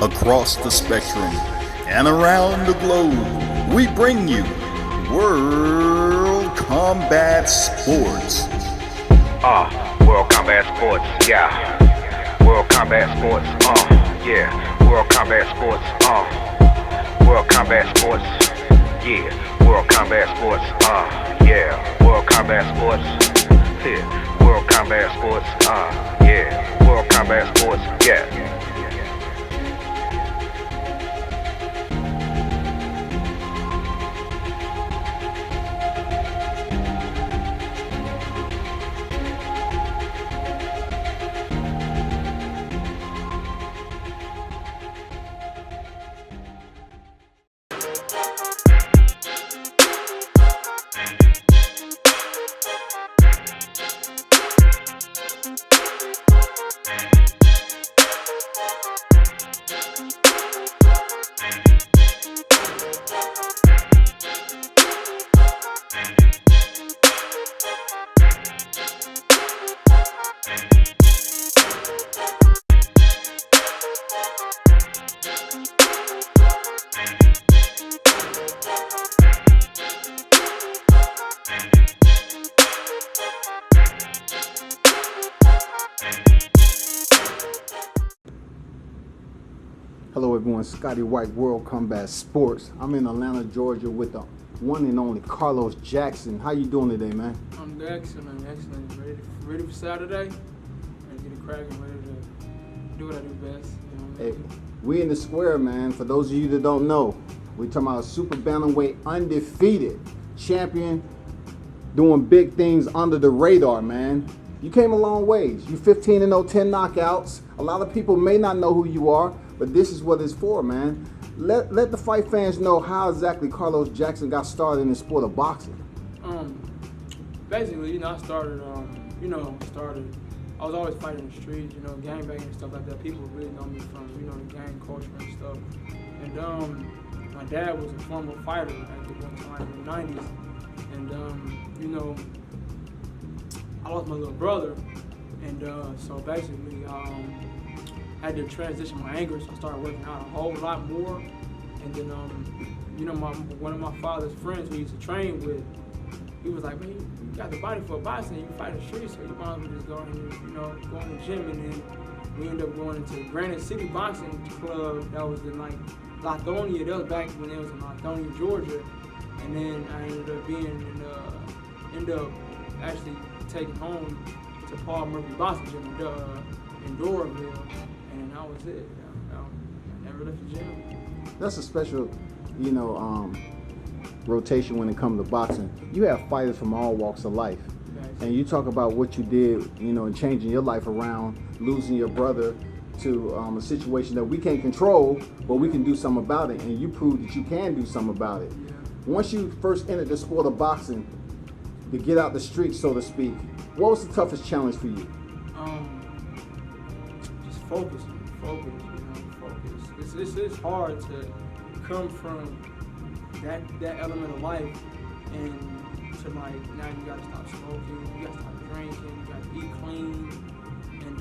across the spectrum and around the globe, we bring you World Combat Sports. World Combat Sports, yeah. World Combat Sports, yeah. World Combat Sports, World Combat Sports, yeah. World Combat Sports, yeah. World Combat Sports, yeah. World Combat Sports, yeah. World Combat Sports, yeah. Hello everyone, Scotty White, World Combat Sports. I'm in Atlanta, Georgia with the one and only Carlos Jackson. How you doing today, man? I'm excellent. Ready for Saturday and get it cracking, ready to do what I do best. Hey, we in the square, man. For those of you that don't know, we're talking about a Super Bantamweight undefeated champion doing big things under the radar, man. You came a long ways. You 15-0, 10 knockouts. A lot of people may not know who you are, but this is what it's for, man. Let the fight fans know how exactly Carlos Jackson got started in the sport of boxing. Basically, I started, I was always fighting in the streets, gangbanging and stuff like that. People really know me from, the gang culture and stuff. And my dad was a former fighter at one time in the 90s. And, I lost my little brother. And so basically, had to transition my anger, so I started working out a whole lot more. And then, one of my father's friends who he used to train with, he was like, man, you got the body for a boxing, you can fight in the streets, so you might as well just go and, go in the gym. And then we ended up going into Granite City Boxing Club. That was in Lithonia. That was back when it was in Lithonia, Georgia. And then I ended up actually taking home to Paul Murphy Boxing Gym in Doraville. And that was it. I never left the gym. That's a special, rotation when it comes to boxing. You have fighters from all walks of life. And you talk about what you did, in changing your life around, losing your brother to a situation that we can't control, but we can do something about it. And you proved that you can do something about it. Yeah. Once you first entered the sport of boxing, to get out the streets, so to speak, what was the toughest challenge for you? Just focus. It's hard to come from that element of life and to now you gotta stop smoking, you gotta stop drinking, you gotta eat clean, and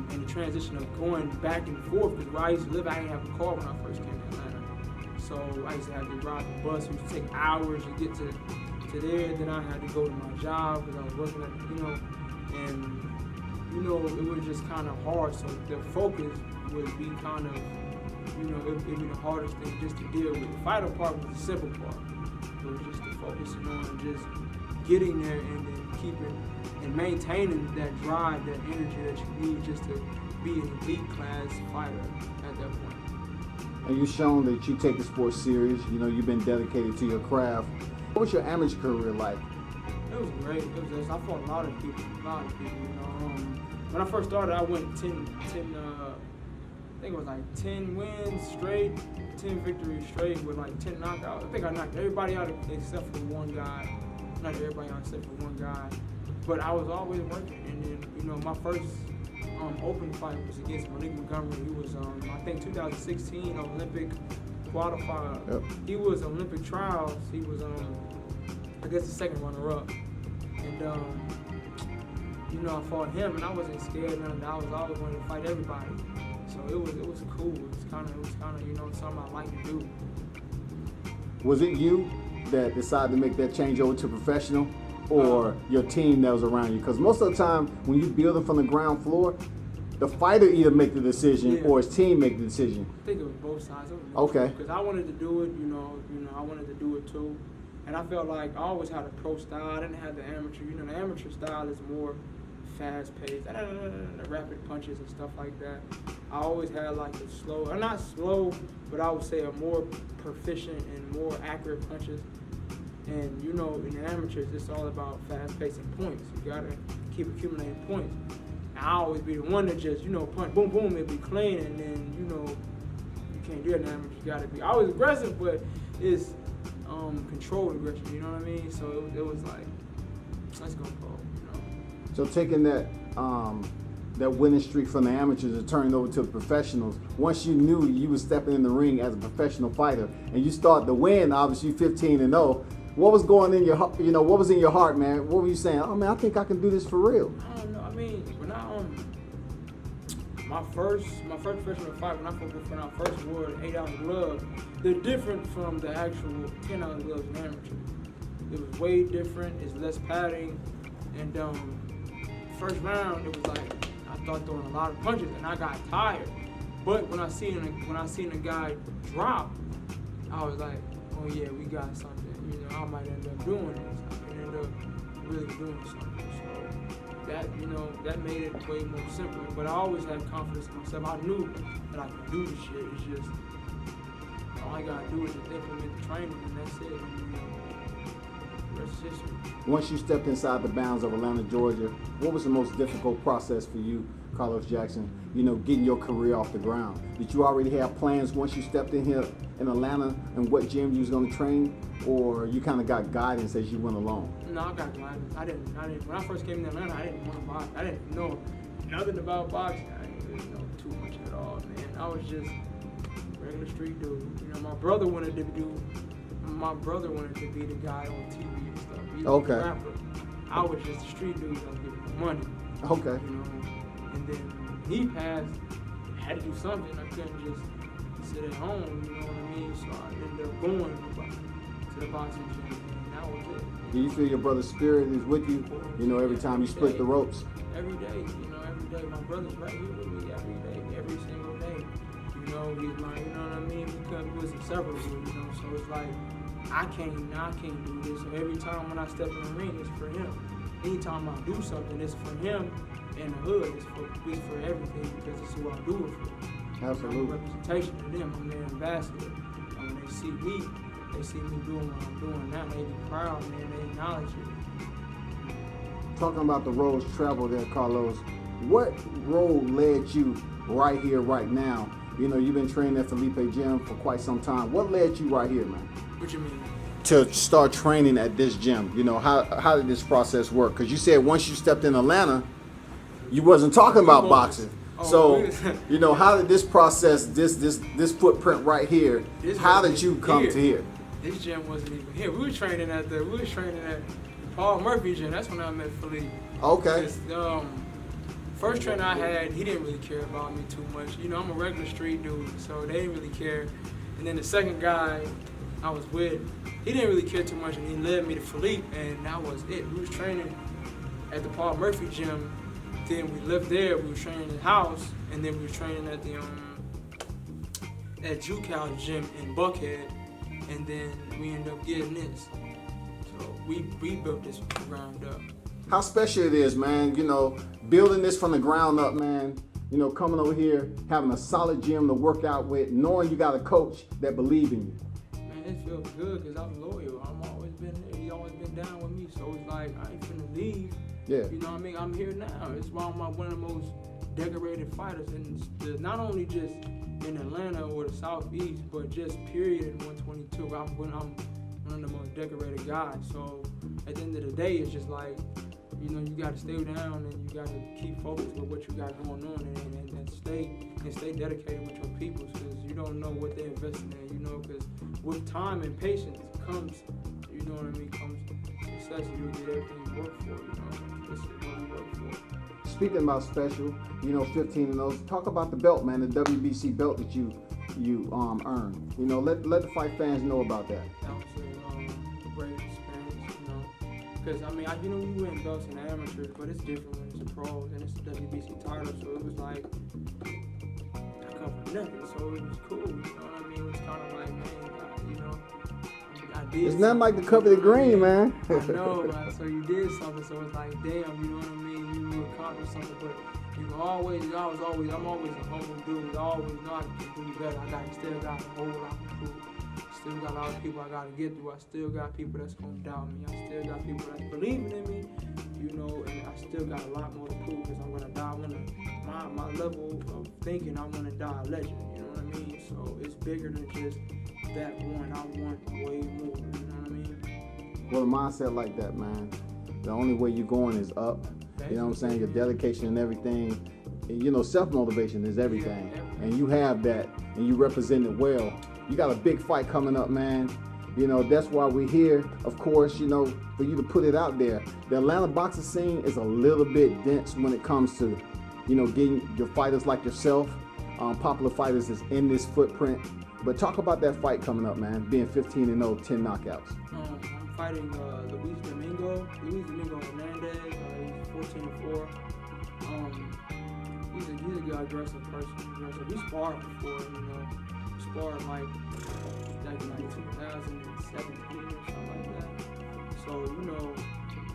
the transition of going back and forth. Because where I used to live, I didn't have a car when I first came to Atlanta, so I used to have to ride the bus. It used to take hours to get to there. Then I had to go to my job because I was working at, and it was just kind of hard. So the focus would be kind of, it'd be the hardest thing just to deal with. The fighter part was the simple part. It was just the focusing on just getting there and then keeping and maintaining that drive, that energy that you need just to be an elite class fighter at that point. And you've shown that you take the sport serious. You've been dedicated to your craft. What was your amateur career like? It was great. I fought a lot of people. When I first started, I went 10 I think it was like 10 wins straight, 10 victories straight with 10 knockouts. I think I knocked everybody out except for one guy. Not everybody out except for one guy. But I was always working. And then, my first open fight was against Malik Montgomery. He was, I think, 2016 Olympic qualifier. Yep. He was Olympic trials. He was, I guess, the second runner-up. And, I fought him, and I wasn't scared. I was always wanting to fight everybody. So it was cool. It's kind kind of, you know, something I like to do. Was it you that decided to make that change over to professional, or your team that was around you? Because most of the time, when you build them from the ground floor, the fighter either make the decision or his team make the decision. I think it was both sides. Okay. Because I wanted to do it, you know, I wanted to do it too. And I felt like I always had a pro style. I didn't have the amateur. You know, the amateur style is more fast-paced, rapid punches and stuff like that. I always had like a slow, or not slow, but I would say a more proficient and more accurate punches. And you know, in the amateurs, it's all about fast-paced and points. You gotta keep accumulating points. And I always be the one that just, you know, punch, boom, boom, it be clean, and then, you know, you can't do it in the amateur. You gotta be always aggressive, but it's controlled aggression. You know what I mean? So it was like, let's go pro. So taking that that winning streak from the amateurs and turning over to the professionals, once you knew you were stepping in the ring as a professional fighter and you start to win, obviously 15-0, what was going in your heart? You know, what was in your heart, man? What were you saying? Oh man, I think I can do this for real. I don't know. I mean, when I my first professional fight, when I first wore an 8-ounce glove, they're different from the actual 10-ounce gloves in amateur. It was way different. It's less padding, and first round, it was like I started throwing a lot of punches, and I got tired. But when I seen the guy drop, I was like, oh yeah, we got something. You know, I might end up doing this. I can end up really doing something. So that, you know, that made it way more simple. But I always had confidence in myself. I knew that I could do this shit. It's just all I gotta do is just implement the training, and that's it. You know, rest is history. Once you stepped inside the bounds of Atlanta, Georgia, what was the most difficult process for you, Carlos Jackson, you know, getting your career off the ground? Did you already have plans once you stepped in here in Atlanta and what gym you was going to train, or you kind of got guidance as you went along? No, I got guidance. I didn't. When I first came to Atlanta, I didn't want to box. I didn't know nothing about boxing. I didn't really know too much at all, man. I was just a regular street dude. You know, my brother wanted to be the guy on TV and stuff. He was a rapper. I was just a street dude that was getting money. Okay. You know, and then he passed. I had to do something. I couldn't just sit at home. You know what I mean? So I ended up going to the boxing gym, and that was it. Do you feel your brother's spirit is with you? You know, every time you split the ropes. Every day. You know, every day. My brother's right here with me every day, every single day. You know, he's like, you know what I mean? Because we was inseparable. You know, so it's like, I can't do this. So every time when I step in the ring, it's for him. Anytime I do something, it's for him and the hood. It's for everything, because it's who I do it for. Absolutely. I'm a representation of them. I'm their ambassador. And when they see me doing what I'm doing now. They be proud, man. They acknowledge it. Talking about the roads traveled there, Carlos, what road led you right here, right now? You know, you've been training at Felipe Gym for quite some time. What led you right here, man? What you mean? To start training at this gym. You know, how did this process work? Because you said once you stepped in Atlanta, you wasn't talking about boxing. So, you know, how did this process, this footprint right here, how did you come to here? This gym wasn't even here. We were training at Paul Murphy gym. That's when I met Felipe. Okay. First trainer I had, he didn't really care about me too much. You know, I'm a regular street dude, so they didn't really care. And then the second guy I was with, he didn't really care too much, and he led me to Felipe, and that was it. We was training at the Paul Murphy gym. Then we left there. We were training in the house, and then we were training at the at Jucal gym in Buckhead, and then we ended up getting this. So we built this from the ground up. How special it is, man. You know, building this from the ground up, man. You know, coming over here, having a solid gym to work out with, knowing you got a coach that believes in you. Man, it feels good because I'm loyal. I'm always been there. He always been down with me. So it's like, I ain't finna leave. Yeah. You know what I mean? I'm here now. It's why I'm one of the most decorated fighters. And not only just in Atlanta or the Southeast, but just period in 122. I'm one of the most decorated guys. So at the end of the day, it's just like, you know, you got to stay down and you got to keep focused with what you got going on and stay dedicated with your people, because you don't know what they're investing in, you know, because with time and patience comes, you know what I mean, comes success. You get everything you work for, you know. This is what we work for. Speaking about special, you know, 15-0, talk about the belt, man, the WBC belt that you earned? You know, let the fight fans know about that. That was a great experience, you know. Because, I mean, you know, you win belts in amateurs, but it's different when it's a pros and it's a WBC title. So it was like, I come from nothing, so it was cool, you know what I mean? It was kind of like, man, you know, I did. It's nothing like the cover the green, man. I know, right? So you did something, so it's like, damn, you know what I mean? You accomplished something, but I'm always a humble dude. I always know I can do better. Still got a whole lot to prove. Still got a lot of people I gotta get through. I still got people that's gonna doubt me. I still got people that's believing in me, you know, and I still got a lot more to prove because I'm gonna die. My level of thinking, I wanna die a legend, you know what I mean? So it's bigger than just that one. I want way more, you know what I mean? Well, a mindset like that, man, the only way you're going is up. You know what I'm saying? Your dedication and everything. You know, self-motivation is everything. And you have that, and you represent it well. You got a big fight coming up, man. You know, that's why we're here, of course, you know, for you to put it out there. The Atlanta boxing scene is a little bit dense when it comes to, you know, getting your fighters like yourself, popular fighters is in this footprint. But talk about that fight coming up, man, being 15-0, 10 knockouts. I'm fighting Luis Domingo Hernandez. He's 14-4. He's a good aggressive person. We sparred before, you know. We sparred like 2017 or something like that. So, you know,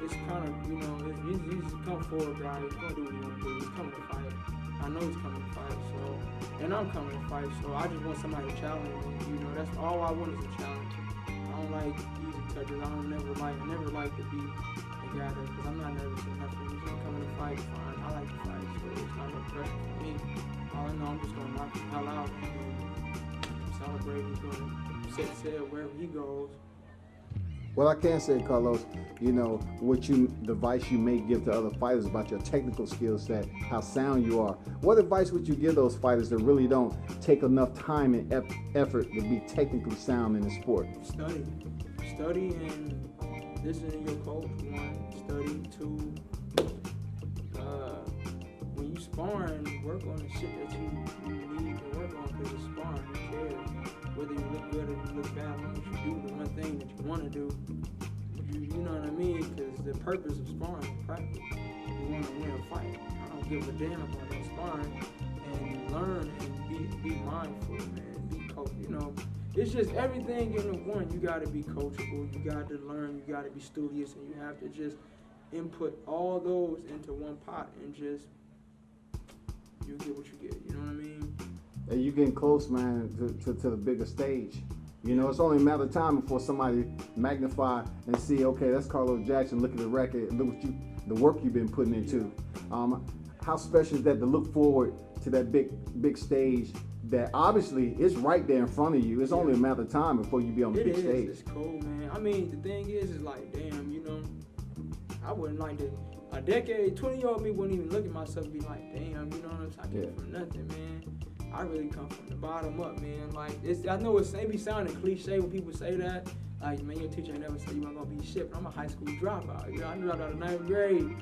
it's kind of, you know, he's a come forward guy. He's gonna do what he wanna do. He's coming to fight. I know he's coming to fight, so, and I'm coming to fight, so I just want somebody to challenge me. You know, that's all I want is a challenge. I don't like easy touches. I never like to be a guy that, because I'm not nervous or nothing. He's gonna come in to fight, fine. I like to fight, so it's not no pressure for me. All I know, I'm just gonna knock the hell out and celebrate. He's gonna set sail wherever he goes. Well, I can say, Carlos, you know, the advice you may give to other fighters about your technical skill set, how sound you are. What advice would you give those fighters that really don't take enough time and effort to be technically sound in the sport? Study and listen to your coach. 1, study. 2, when you sparring, work on the shit that you need to work on because you're sparring. Who cares? Whether you look good or you look bad, as long as you do the one thing that you want to do, you know what I mean? Because the purpose of sparring is practice. You want to win a fight. I don't give a damn about that sparring. And learn and be mindful, man. Be coach. You know, it's just everything in the one. You got to be coachable. You got to learn. You got to be studious, and you have to just input all those into one pot and just you get what you get. You know what I mean? And you getting close, man, to the bigger stage. You know, it's only a matter of time before somebody magnify and see, okay, that's Carlos Jackson. Look at the record. Look what the work you've been putting into. How special is that to look forward to that big stage that obviously is right there in front of you. It's only a matter of time before you be on the big stage. It's cool, man. I mean, the thing is like, damn, you know, I wouldn't like to. A decade, 20-year-old me wouldn't even look at myself and be like, damn, you know what I'm saying? I came from nothing, man. I really come from the bottom up, man. Like, I know it be sounding cliche when people say that. Like, man, your teacher ain't never said you weren't gonna be shit, but I'm a high school dropout. You know, I dropped out of 9th grade.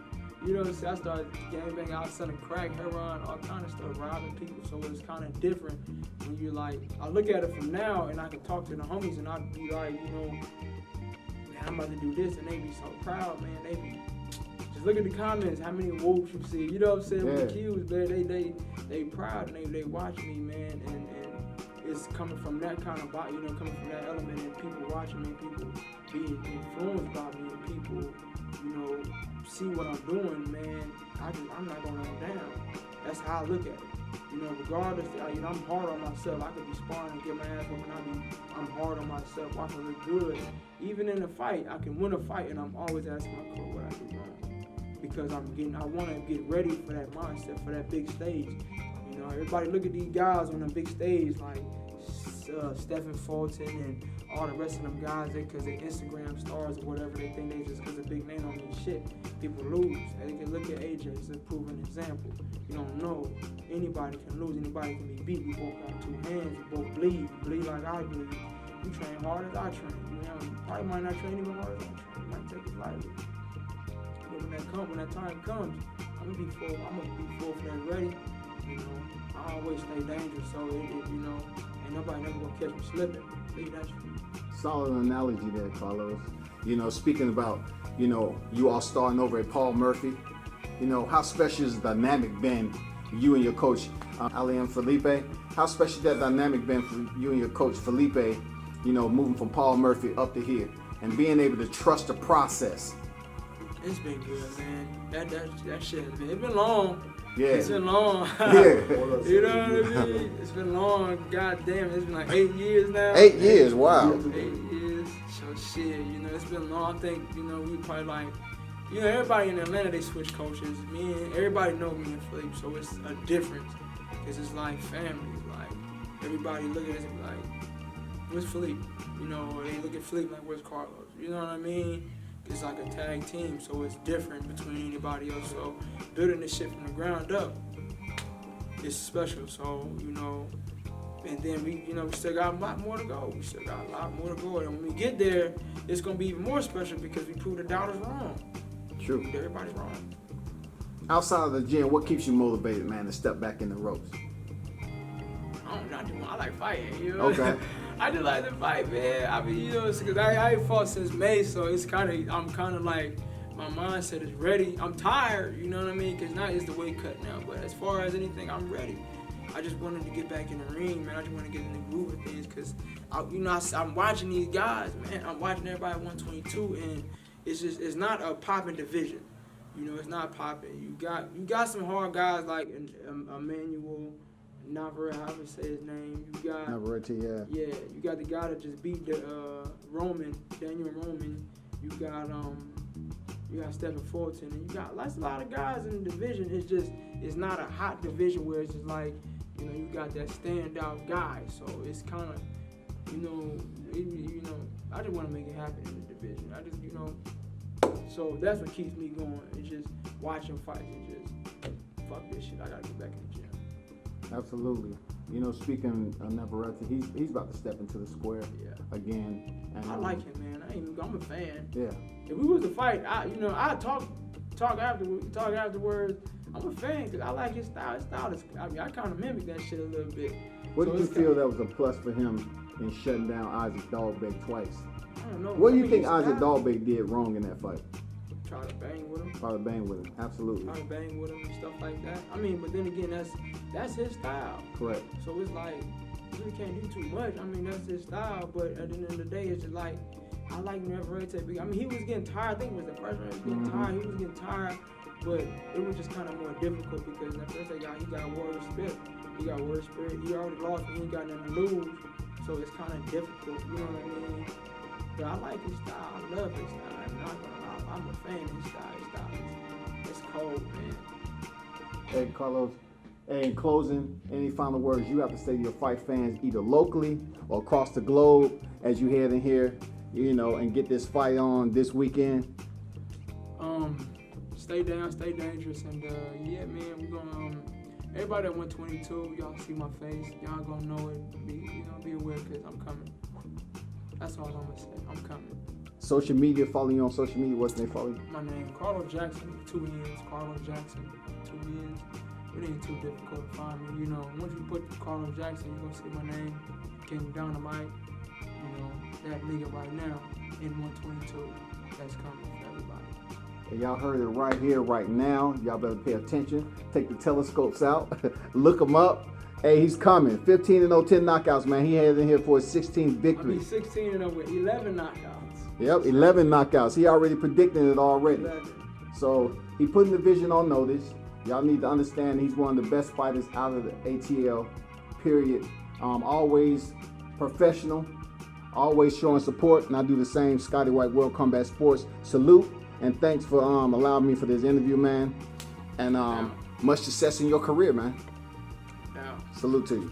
You know what I'm saying? I started gangbanging out, selling crack, heroin, all kind of stuff, robbing people. So it's kind of different when you like, I look at it from now and I can talk to the homies and I'd be like, you know, man, I'm about to do this, and they be so proud, man. They be, just look at the comments, how many whoops you see. You know what I'm saying? With the cues, man, they proud and they watch me, man, and it's coming from that kind of body, you know, coming from that element, and people watching me, people being influenced by me, and people, you know, see what I'm doing, man. I'm not gonna let them down. That's how I look at it. You know, regardless, you know, I'm hard on myself. I could be sparring and get my ass whooped, and I'm hard on myself. I can look good. Even in a fight, I can win a fight, and I'm always asking my coach what I do wrong. Because I want to get ready for that mindset, for that big stage. You know, everybody look at these guys on the big stage, like Stephen Fulton and all the rest of them guys, because they Instagram stars or whatever, they think they just because a big name don't mean shit. People lose. And they can look at AJ as a proven example. You don't know. Anybody can lose. Anybody can be beat. We both got 2 hands. We both bleed. You bleed like I bleed. You train hard as I train. You know, you probably might not train even hard as I train. You might take it lightly. But when that time comes, I'm gonna be full for that ready. You know, I always stay dangerous, so you know, ain't nobody never gonna catch me slipping. Leave that shit. Solid analogy there, Carlos. You know, speaking about, you know, you all starting over at Paul Murphy, you know, how special has the dynamic been, you and your coach, Ali and Felipe? How special that dynamic been for you and your coach, Felipe, you know, moving from Paul Murphy up to here and being able to trust the process? It's been good, man. That shit has been, it's been long. Yeah. It's been long. Yeah. You know what I mean? It's been long. God damn, it's been like 8 years now. 8 years, wow. 8 years. So shit, you know, it's been long. I think, you know, we probably like, you know, everybody in Atlanta, they switch coaches. Me and everybody know me and Felipe, so it's a difference. Cause it's like family. Like everybody look at us and be like, where's Felipe? You know, or they look at Felipe like, where's Carlos? You know what I mean? It's like a tag team, so it's different between anybody else. So building this shit from the ground up is special. So, you know, and then we still got a lot more to go. We still got a lot more to go. And when we get there, it's gonna be even more special because we proved the doubters wrong. True. Everybody's wrong. Outside of the gym, what keeps you motivated, man, to step back in the ropes? I like fighting, you know? Okay. I just like to fight, man. I mean, you know, because I ain't fought since May, so it's I'm kind of like, my mindset is ready. I'm tired, you know what I mean? Because now it's the weight cut now, but as far as anything, I'm ready. I just wanted to get back in the ring, man. I just want to get in the groove of things, because, I'm watching these guys, man. I'm watching everybody at 122, and it's not a popping division. You know, it's not popping. You got some hard guys like Emmanuel Navarrete, how to say his name. You got Navarrete, yeah. Yeah, you got the guy that just beat the Daniel Roman. You got Stephen Fulton, and you got a lot of guys in the division. It's not a hot division where it's just like, you know, you got that standout guy. So it's kind of, I just want to make it happen in the division. So that's what keeps me going. It's just watching fights and just fuck this shit. I gotta get back in the gym. Absolutely. You know, speaking of Navarrete, he's about to step into the square again. And, I like him, man. I'm a fan. Yeah. If we was to fight, I talk afterwards. I'm a fan because I like his style. His style is, I kind of mimic that shit a little bit. What did you feel that was a plus for him in shutting down Isaac Dahlbeck twice? I don't know. What do you think Isaac Dahlbeck did wrong in that fight? Try to bang with him. Try to bang with him, absolutely. Try to bang with him and stuff like that. I mean, but then again, that's his style. Correct. So it's like, you really can't do too much. I mean, that's his style, but at the end of the day, it's just like, I like Navarrete. I mean, he was getting tired. I think it was the first round. He was getting tired. He was getting tired, but it was just kind of more difficult because Navarrete he got warrior spirit. He got warrior spirit. He already lost, and he ain't got nothing to lose. So it's kind of difficult. You know what I mean? But I like his style. I love his style. I'm a fan of his style. His style it's cold, man. Hey, Carlos. Hey, in closing, any final words you have to say to your fight fans, either locally or across the globe, as you head in here, you know, and get this fight on this weekend? Stay down, stay dangerous, and yeah, man, we're gonna everybody at 122, y'all see my face, y'all gonna know it. Be aware, cause I'm coming. That's all I'm gonna say. I'm coming. Social media, follow you on social media. What's the name? Follow you? My name, Carlos Jackson, 2 N's. Carlos Jackson, 2 N's. It ain't too difficult to find me. You know, once you put Carlos Jackson, you're gonna see my name, King Dynamite. You know, that nigga right now in 122. That's coming for everybody. And y'all heard it right here, right now. Y'all better pay attention. Take the telescopes out. Look him up. Hey, he's coming. 15-0, 10 knockouts, man. He headed in here for his 16th victory. I mean, 16-0 with 11 knockouts. Yep, 11 knockouts. He already predicted it already. 11. So he putting the division on notice. Y'all need to understand he's one of the best fighters out of the ATL, period. Always professional, always showing support, and I do the same. Scotty White, World Combat Sports. Salute, and thanks for allowing me for this interview, man. And much success in your career, man. Yeah. Salute to you.